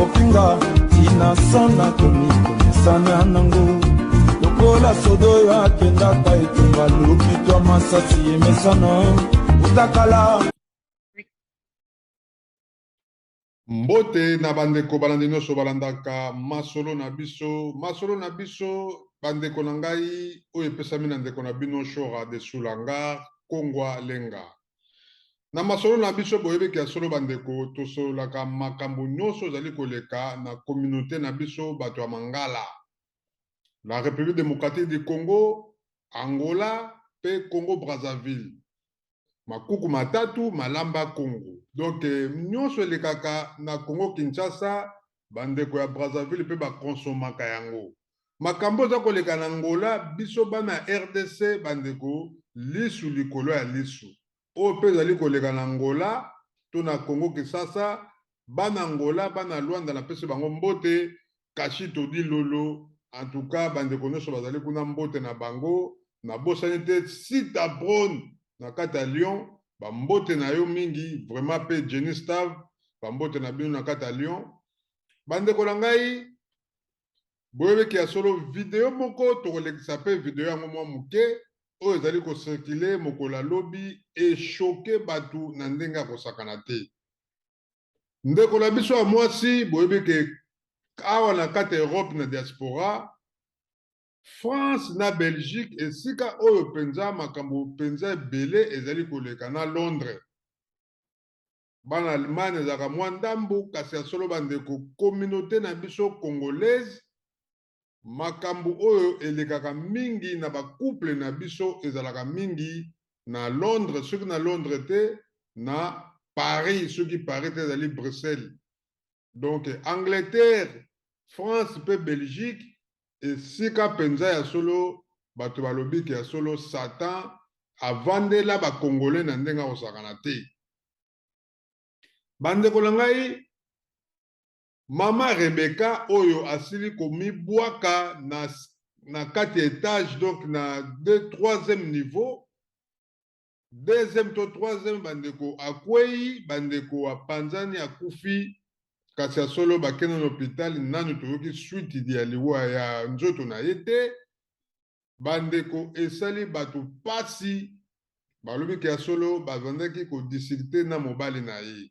kofinga tina sana komikomesana nango lokola sodo oyo akendaka etumba lukitwa masasi emesana utakala. Mbote na bandeko balandi nyonso balandaka masolo na biso bandeko na ngai oyo epesami na ndeko na bino Shora de Sulanga Kongwa Lenga. Na masolo na biso boyebeki ya solo bandeko tosololaka makambo nyonso ezali koleka na communauté na biso bato ya Mangala, la République démocratique du Congo, Angola pe Congo Brazzaville. Makuku matatu malamba Congo. Donc nyonso elekaka na Congo Kinshasa bandeko ya Brazzaville pe ba konsomaka yango. Makambo za koleka na Angola biso bana RDC bandeko lisu likolo ya lisu. O pe zali koleka na Angola to na Congo Kinshasa bana Angola bana Luanda na pese bango mbote kashito di lolo. En tout cas bandeko nyonso bazali kuna mbote na bango na bosanite sita bron na kata Lyon ba mbote na yo mingi vraiment pe Jenny Stav ba mbote na bino na kata Lyon. Bandeko na ngai boyebeki ya solo video moko tokolekisa pe video yango mwa muke oyo ezali kosirkile mokola lobi eshoke batu na ndenge ya kosakana te. Ndeko na biso ya mwasi boyebeki awa na kata Europe na diaspora France na Belgique esika oyo penza makambo penza ebele ezali koleka na Londres. Bana Allemagne ezaka mwa ndambu kasi ya solo bandeko communauté na biso congolaise makambo oyo elekaka mingi na ba couple na biso ezalaka mingi na Londres, soki na Londres te na Paris, soki Paris te ezali Bruxelles. Donc Angleterre, France pe Belgique esika penza ya solo bato balobiki ya solo Satan avandela ba Congolais na ndenga kosakana te. Bandeko na ngai Mama Rebecca oyo asili komibwaka na kati étage donc na 3e niveau 2e to 3e bandeko akwei bandeko apanzani akufi kasi ya solo bakende na hôpital nanu toyoki suite idi ya liwa ya nzoto na ye te bandeko esali bato pasi balobiki ya solo bavandaki kodisikte na mobali na ye.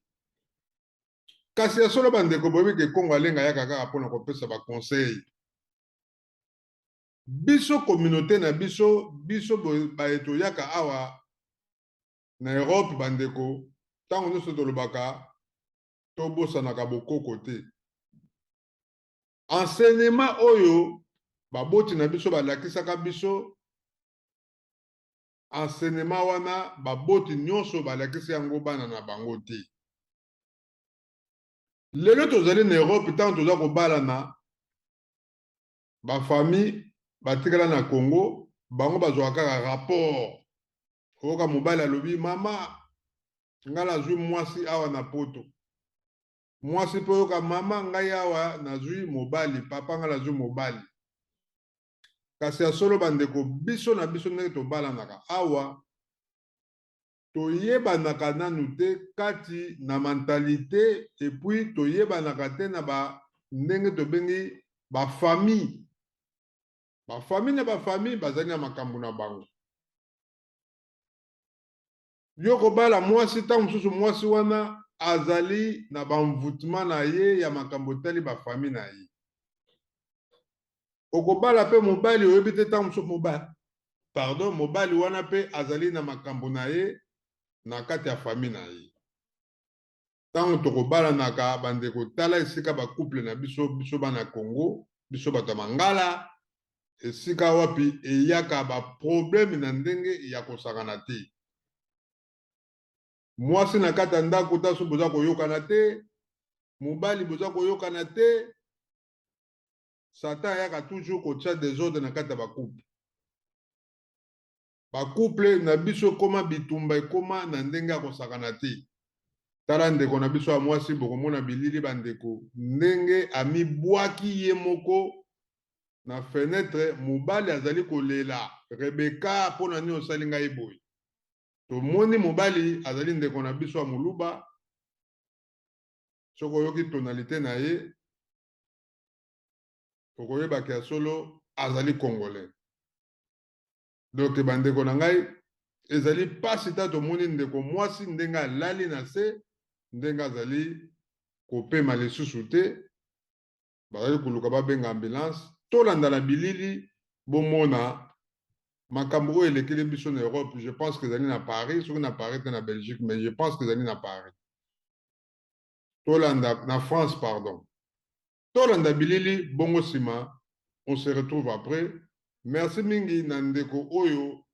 Kasi ya solo bandeko boyebiki Kongo alenga yaka kaka mpona kopesa baconseil. Biso communauté na biso baeto yaka awa na Europe bandeko ntango nyonso tolobaka tobosanaka bokoko te. Enseignement oyo baboti na biso balakisaka biso enseignement wana baboti nyonso balakisi yango bana na bango te. Lelo tozali na Europe ntango toza kobalana bafamille batikala na Congo bango bazwaka kaka rapport oyoka mobali alobi mama ngai nazwi mwasi awa na poto mwasi mpe oyoka mama ngai awa nazwi mobali papa ngai nazwi mobali. Kasi ya solo bandeko biso na biso ndenge tobalanaka awa toyebanaka nanu te kati na mentalité epuis toyebanaka te na ndenge tobengi bafamille. Bafamille na bafamille bazali na makambo na bango. Yo kobala mwasi ntango mosusu mwasi wana azali na bamvutema na ye ya makambo tali bafamille na ye. Okobala pe mobali oyebi te ntango mosusu mobali wana pe azali na makambo na ye na kati ya famille na ye. Ntango tokobalanaka bandeko tala esika bacouple na biso bana Congo biso bato ya Mangala esika wapi eyaka baproblème na ndenge ya kosakana te. Mwasi na kati ya ndako taso boza koyokana te mobali boza koyokana te. Satan ayaka toujours kotia désordre na kati ya bacouple. Bacouple na biso koma bitumba ekoma na ndenge ya kosakana te. Tala ndeko na biso ya mwasi bokomona bilili bandeko ndenge amibwaki ye moko na fenêtre mobali azali kolela Rebecca mpona nini osali ngai boye. Tomoni mobali azali ndeko na biso ya moluba soko yoki tonalité na ye okoyeba ke ya solo azali congolais. Donc bandeko na ngai ezali pasi ta tomoni ndeko mwasi ndenge alali na se ndenge azali kopema lisusu te bazali koluka babenga ambulance tolanda na bilili bomona makambo oyo elekeli biso na Europe. Je pense que ezali na Paris soki na Paris te na Belgique, mais je pense que ezali na Paris tolanda na France pardon. Tolanda bilili bongo nsima on se retrouve après. Merci mingi na ndeko oyo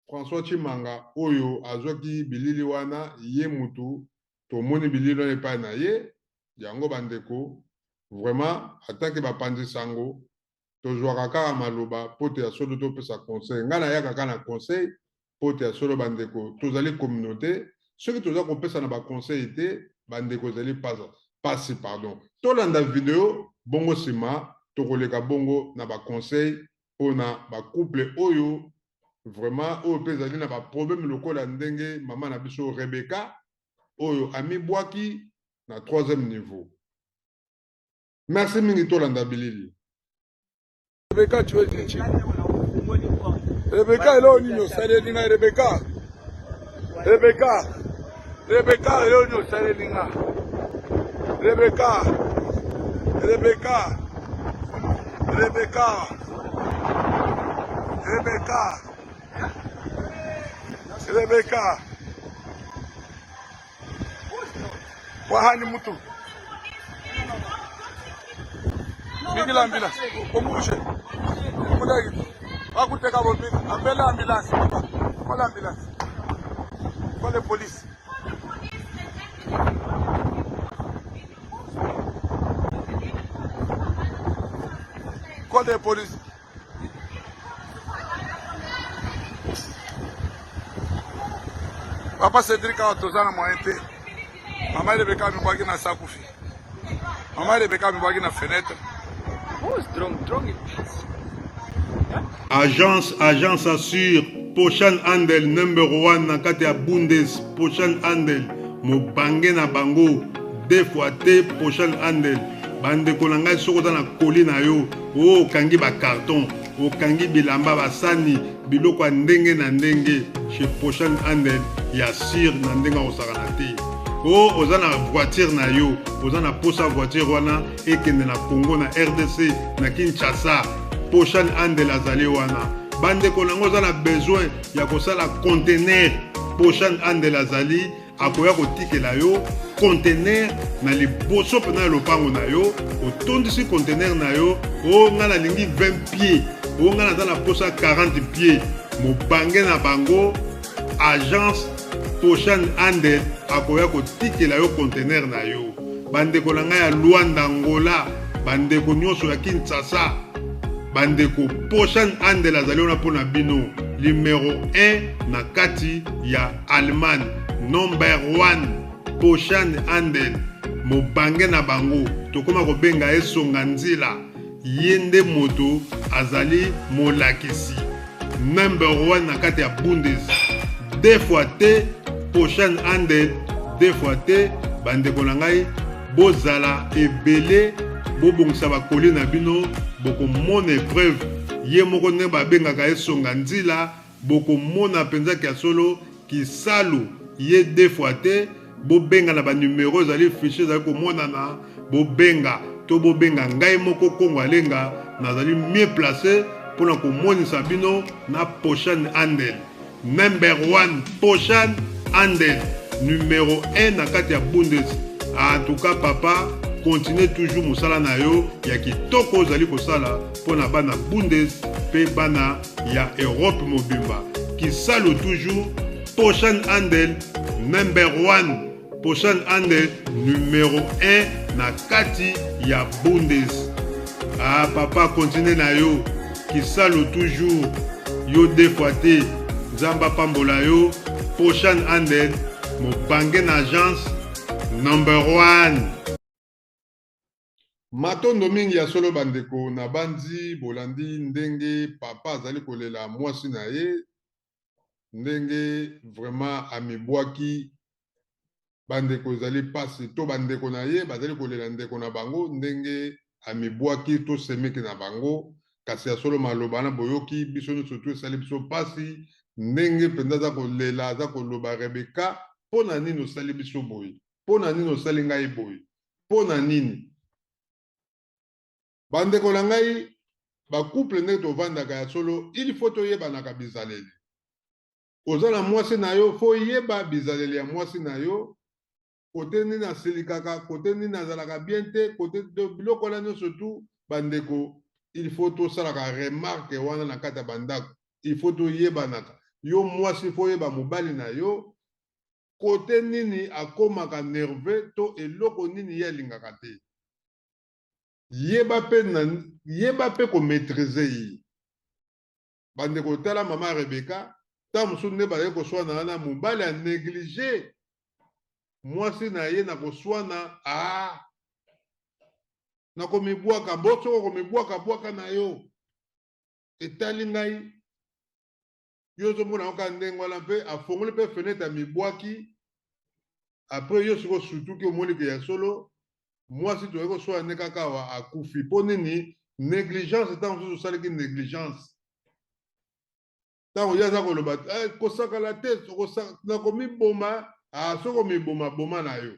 François Chimanga oyo azwaki bilili wana ye mutu tomoni bilili wana epai na ye yango bandeko vraiment atake bapanzi sango tozwaka kaka maloba pote ya solo topesa conseil nga nayaka kaka na conseil pote ya solo bandeko tozali communauté soki toza kopesa na baconseil te bandeko ezali pasi pardon tolanda video bongo nsima tokoleka bongo na baconseil mpona bacouple oyo vraiment oyo mpe ezali na baproblème lokola ndenge mama na biso Rebecca oyo amibwaki na 3e niveau. Merci mingi tolanda bilili. Rebecca tu es nchi. Rebecca leo nini osali na Rebecca? Rebecca leo nini osali na Rebecca? Wahani mtu. Bigila ambulance. Komushe. Mudagi. Akuteka bobi. Ambela ambulance. Kola ambulance. Kola police. Kola police. Papa Cédric a tozana moyente. Maman Rebecca mibaki na sakufi. Maman Rebecca mibaki na fenêtre. Agence assure Pochan Handel #1 na kati ya Bundes Pochan Handel mobange na bango 2 fois te Pochan Handel bandeko na ngai soko na koli na yo okangi ba carton okangi bilamba basani biloko ndenge na ndenge chez Pochan Handel ya sir na ndenge osaka na te oza na voiture na yo oza na posa voiture wana ekende na Congo na RDC na Kinshasa Pochan Handel azali wana bandeko nango oza na besoin ya kosala conteneur Pochan Handel azali akoya kotikela yo conteneur na liboso pena ya lopango na yo otondisi conteneur na yo nga nalingi 20 pieds nga naza na posa 40 pieds mobange na bango agence Pochan Handel akoya kotikela yo conteneur na yo bandeko na ngai ya Luanda Angola bandeko nyonso ya Kinshasa bandeko Pochan Handel azali wana mpona bino numéro 1 na kati ya Allemagne number 1 Pochan Handel mobange na bango tokoma kobenga esonga nzila yende moto azali molakisi number 1 na kati ya Bundes 2 fois te Pochan Handel 2 fois te bandeko na ngai bozala ebele bobongisa bakoli na bino bokomona épreuve ye moko nde babengaka esonga nzila bokomona mpenza kia solo kisalo ye 2 fois te bobenga na banumero ezali fichier ezali komonana bobenga to bobenga ngai moko Kongo Alenga nazali mieux placé mpona komonisa bino na Pochan Handel number 1 Pochan Handel numéro 1 na kati ya Bundes. En tout cas papa continue toujours mosala na yo ya kitoko ozali kosala mpona bana Bundes pe bana ya Europe mobimba kisalo toujours Pochan Handel number 1 Pochan Handel numéro 1 na kati ya Bundes. Papa continue na yo kisalo toujours yo 2 fois te nzamba pambola yo Pochan Handel mobange na agence number 1. Matondo mingi ya solo bandeko na bandi bolandi ndenge papa azali kolela mwasi na ye ndenge vraiment amibwaki bandeko ezali pasi to bandeko na ye bazali kolela ndeko na bango ndenge amibwaki to semeki na bango kasi ya solo maloba na boyoki biso nyonso to esali biso mpasi ndenge mpenza aza kolela aza koloba Rebeka mpo na nini osali biso boye mpo na nini osali ngai boye mpo na nini bandeko na ngai bacouple ndenge tovandaka ya solo il faut toyebanaka bizaleli oza na mwasi na yo fo yeba bizaleli ya mwasi na yo kote nini asilikaka kote nini azalaka bien te kote biloko wana nyonso tu bandeko il faut tosalaka remarke wana na kati ya bandako il faut toyebanaka yo mwasi fo yeba mobali na yo kote nini akomaka nerveux to eloko nini ye alingaka te yeba mpe komaîtrise ye bandeko tala mama Rebeka ta mosusu nde baye koswana wana mobali anéglige mwasi na ye na koswana nakomibwaka bosoko komibwaka bwaka na yo etali ngai yo ozomona oka ndenge wana mpe afongoli mpe fenêtre amibwaki apres yo siko sutuki omonike ya solo mwasi toyei koswana nde kaka awa akufi mpo nini négligence ntango mosusu osalaki négligence ntango ye aza koloba kosakala te nakomiboma soki omiboma na yo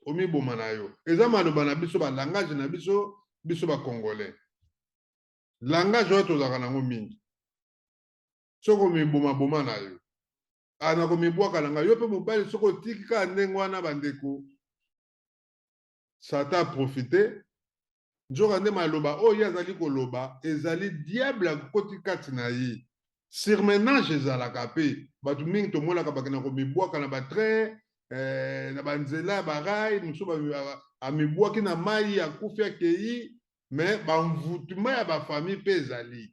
omiboma na yo eza maloba na biso balangage na biso bacongolais langage oyo tozalaka nango mingi soki omiboma na yo nakomibwaka na ngai yo mpe mobali soki otiki kaka ndenge wana bandeko sata aprofite nzoka nde maloba oyo ye azali koloba ezali diable akokoti kati na ye surmenage ezalaka mpe bato mingi tomonaka bakenda komibwaka na batrain na banzela ya barai mosusu amibwaki na mai akufi akei me bamvutuma ya bafamille mpe ezali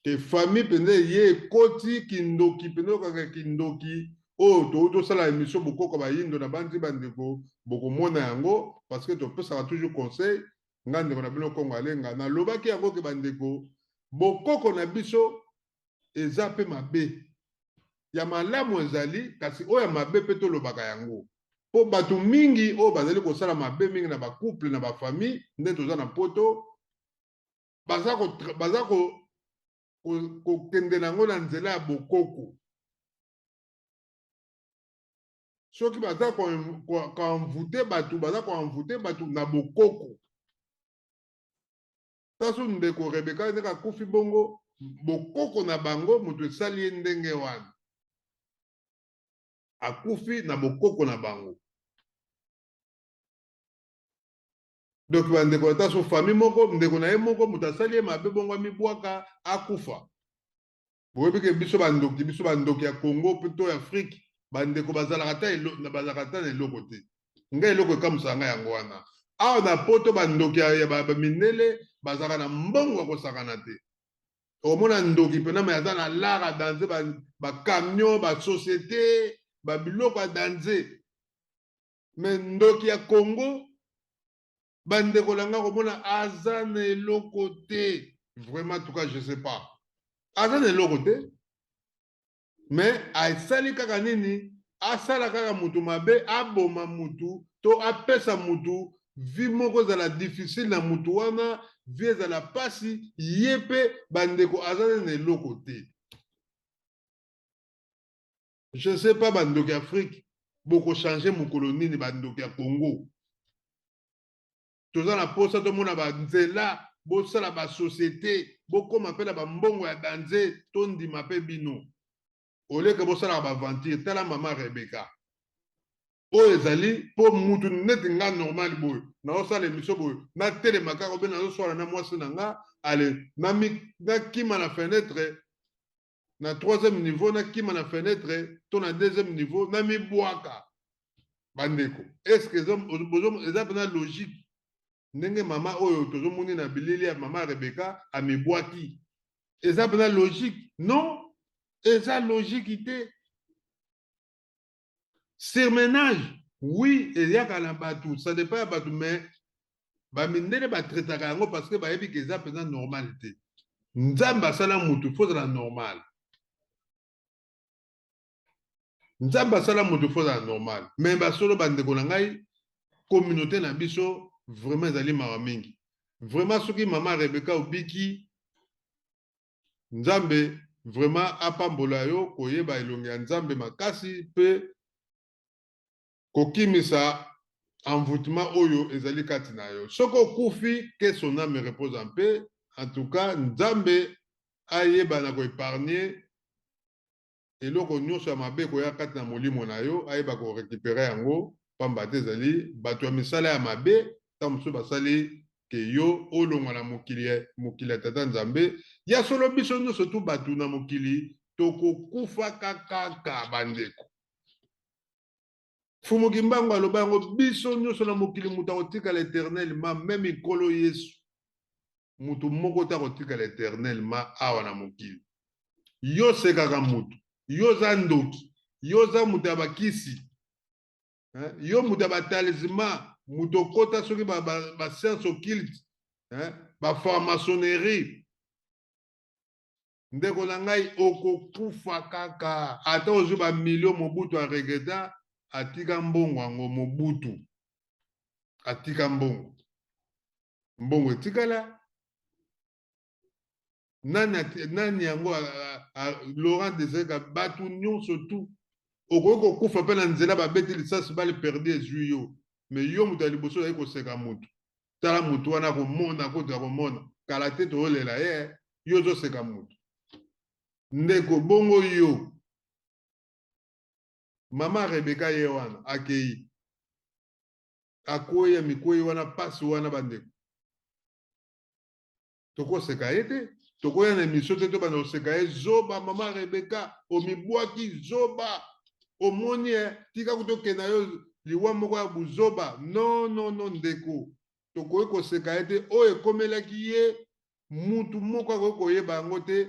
ke famille mpenza ye ekoti kindoki mpenza okaka kindoki oyo tosala émission bokoko bayindo na bandi bandeko bokomona yango parce que topesaka toujours conseil nga ndeko na bino kongo alenga nalobaki yango ke bandeko bokoko na biso eza mpe mabe ya malamu ezali kasi oyo ya mabe mpe tolobaka yango mpo bato mingi oyo bazali kosala mabe mingi na bacouple na bafamille nde toza na poto baza kokende nango na nzela ya bokoko soki baza koanvute bato na bokoko taso ndeko Rebeka ndenge akufi bongo bokoko na bango moto esali ye ndenge wana akufi na bokoko na bango donc bandeko taso famille moko ndeko na ye moko moto asali ye mabe bongo amibwaka akufa boyebi ke biso bandoki ya Congo mpe to ya Afrique bandeko bazalaka ta na eloko te ngai eloko ekamusaka ngai yango wana awa na poto bandoki ya baminele bazalaka na mbongo ya kosakana te omona ndoki mpena me aza na lara danse bacamion basociété babiloko ya danse me ndoki ya Congo bandeko langa komona aza na eloko te vraiment en tout cas je sais pas aza na eloko te mais asali kaka nini asala kaka mutu mabe aboma mutu to apesa mutu vi moko ezala difficile na mutu wana vi ezala pasi ye mpe bandeko aza na eloko te je sais pas bandoki Afrique bokochange mokolo nini bandoki ya Congo toza na posa tomona banzela bosala basociété bokoma mpe na bambongo ya danse tondima mpe bino oleke bosalaka baventure tala mama Rebeka oyo ezali mpo mutu neti nga normal boye naosala émission boye natelema kaka obe nazoswala na mwasi na nga ale nakima na fenêtre na 3e niveau nakima na fenêtre to na 2e niveau namibwaka bandeko est-ce que eza mpena logique ndenge mama oyo tozomoni na bilili ya mama Rebeka amibwaki eza mpena logique non eza logique te surmenage oui eyaka na bato ça dépend ya bato mais bamindele batretaka yango parce que bayebi ke eza mpena normal te nzambe asala mutu fo ezala normal nzambe asala mutu fo ezala normal mais basolo bandeko na ngai communauté na biso vraiment ezali mawa mingi vraiment soki mama Rebecca obiki nzambe vraiment apambola yo koyeba elongi ya nzambe makasi pe kokimisa envoûtement oyo ezali kati na yo soki okufi que son âme repose en paix en tout cas nzambe ayeba na koépargne eloko nyonso ya mabe koya kati na molimo na yo ayeba korécupérer yango pamba te ezali bato ya misala ya mabe ntango mosusu basali ke yo olongwa na mokili ya tata nzambe ya solo biso nyonso tu bato na mokili tokokufaka kaka bandeko fumuki mbango aloba yango biso nyonso na mokili moto akotikala éternellement me mikolo yesu moto moko te akotikala éternellement awa na mokili yo sekaka moto yo za ndoki yo za moto ya bakisi yo moto ya batalisma moto okota soki bascience occulte bafranc-maçonnerie ndeko na ngai okokufa kaka ata ozwi bamilio mobutu aregeta atika mbongo yango mobutu atika mbongo etikala nani yango Laurent Desega bato nyonso tu okoki kokufa mpe na nzela babeti lisasi bale perdi ezwi yo me yo moto ya liboso ozali koseka motu tala motu wana komona kota komona kala te toolela ye yo ozoseka motu ndeko bongo yo mama Rebecca ye wana akei akoya mikoyi wana pasi wana bandeko tokoseka ye te tokoya na émission te tobanda koseka ye zoba mama Rebecca omibwaki zoba omoni tika kutokenda yo liwa moko ya buzoba non ndeko tokoki koseka ye te oyo ekomelaki ye mutu moko akoki koyeba yango te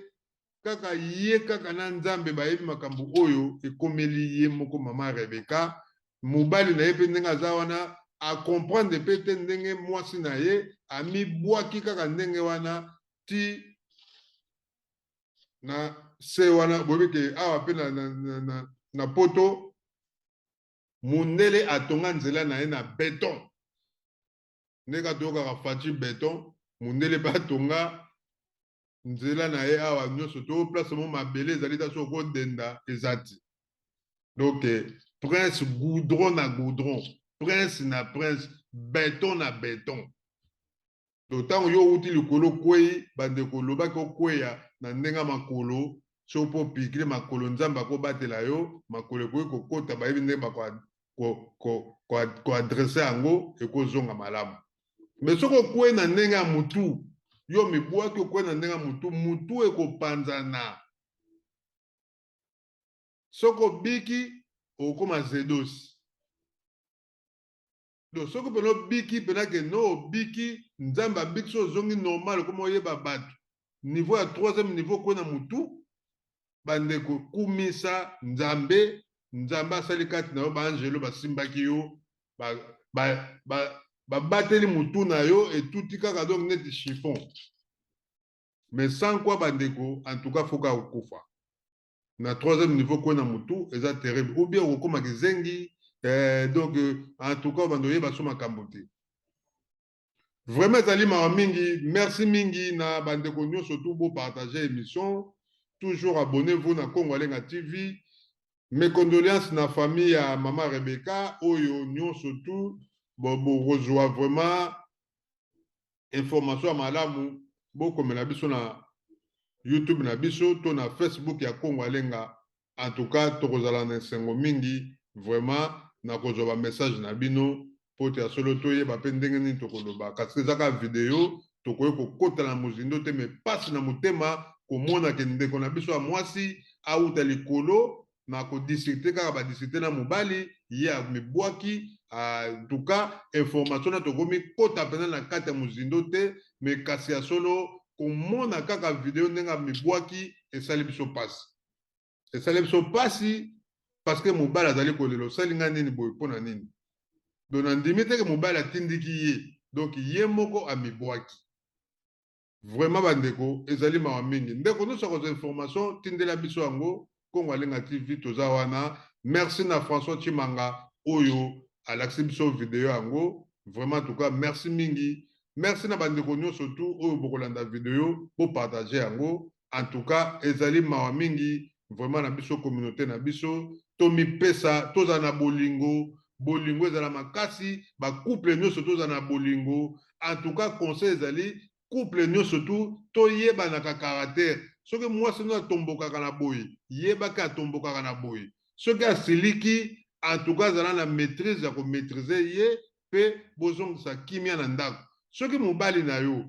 kaka ye kaka na nzambe bayebi makambo oyo ekomeli ye moko mama Rebecca mobali na ye mpe ndenge aza wana akomprendre mpe te ndenge mwasi na ye amibwaki kaka ndenge wana ti na se wana boyebi ke awa mpe na poto mundele atonga nzela na ye na beton ndenge atoyokaka faci beton mundele mpe atonga nzela na ye awa nyonso to place mo mabele ezali ta so kodenda eza ti donc prince goudron na goudron prince na prince beton na beton to ntango yo outi likolo kwei bandeko olobaki okweya na ndenge makolo so mpo pikile makolo nzambe akobatela yo makolo ekoki kokota bayebi ndenge koadrese yango ekozonga malamu me soki okwei na ndenge ya mutu yo mibwaki okwei na ndenge ya mutu ekopanzana soki obiki okoma zedosi donc soki pena obiki pena ke no obiki nzambe abiki so ozongi normal okoma oyeba bato niveau ya 3e niveau okwei na mutu bandeko kumisa nzambe asali kati na yo baangelo basimbaki yo babateli mutu na yo etuti kaka donc neti chiffon mais sans quoi bandeko en tout cas foka kokufa na 3e niveau okwei na mutu eza terrible ou bien okokoma kizengi donc en tout cas bando oyeba so makambo te vraiment ezali mawa mingi merci mingi na bandeko nyonso tu bopartage émission toujours abonnez-vous na Congo Alenga TV mes condoléances na famille ya mama Rebecca oyo nyonso tu bokozwa vraiment information ya malamu bokomela biso na YouTube na biso to na Facebook ya Congo Alenga en tout cas tokozala na esengo mingi vraiment nakozwa ba message na bino po te ya solo toyeba mpe ndenge nini tokoloba kasi ezaka video tokoki kokota na mozindo te me pasi na motema komona ke ndeko na biso ya mwasi auta likolo na kodistricte kaka badistricte na mobali ye amibwaki en tout cas information na tokomi kota pena na kati ya mozindo te me kasi ya solo komona kaka video ndenge amibwaki esali biso pasi parce que mobali azali kolela osalinga nini boye mpona nini donc nandimi teke mobali atindiki ye donc ye moko amibwaki vraiment bandeko ezali mawa mingi ndeko nyonso akozwa information tindela biso yango Congo Alenga TV toza wana merci na François Chimanga oyo alakisi biso video yango vraiment en tout cas merci mingi merci na bandeko surtout oyo bokolanda vidéo pour partager yango. En tout cas ezali mawa mingi vraiment na biso communauté na biso to mipesa toza na bolingo ezala makasi ba couple nyonso toza na bolingo. En tout cas conseil ezali couple nyonso to yebanaka caractère. Soki mwasi no atombokaka na boye yebaka atombokaka na boye. Soki asiliki en tout cas zala na maîtrise ya ko maîtriser ye pe bozongisa kimia na ndako. Soki mobali na yo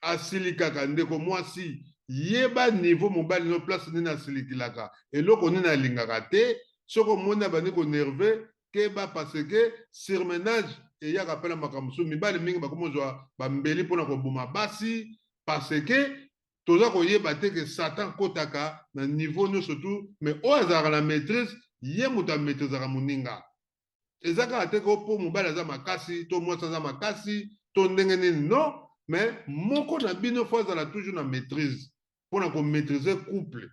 asilikaka ndeko mwasi yeba niveau mobali no place nini asilikilaka eloko nini alingaka te. Soko mona bani ko nerveux keba parce que surmenage eyaka pela makambo so mibali mingi bakomozwa bambeli mpona koboma basi parce que toza koyeba te ke Satan kotaka na niveau nyonso tu mais oyo azalaka na maîtrise ye moto amaîtrisaka moninga. Ezaka te ko po mobali aza makasi to mwasi aza makasi to ndenge nini non, mais moko na bino fo azala toujours na maîtrise mpona komaîtriser couple.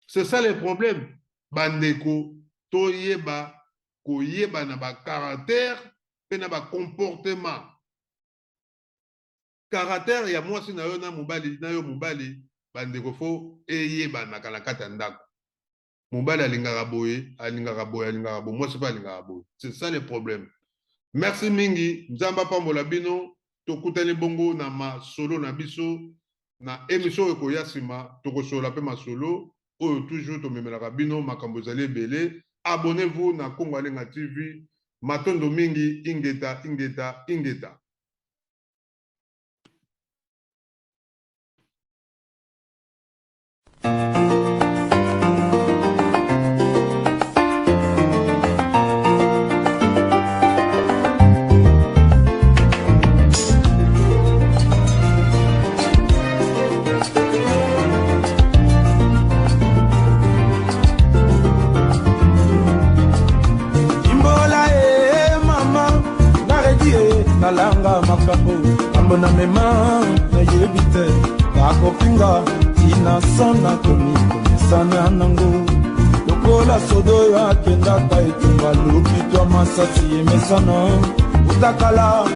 C'est ça le problème. Bandeko toyeba koyeba na ba caractère pe na ba comportement. Caractère ya mwasi na yo na yo mobali bandeko fo eyeba na kala kata ndako. Mobali alingaka boye mwasi pa alingaka boye. C'est ça le problème. Merci mingi nzamba pambola bino tokutani bongo na masolo na biso na émission ekoya sima tokosola pe masolo oyo toujours tomemelaka bino makambo ezali ebele. Abonnez-vous na Congo Alenga TV. Matondo mingi ingeta. Kalanga makambo ambona mema na yebite bakopinga tina sona komikomesana nango lokola sodo ya kendaka etumba lukitwa masasi emesana utakala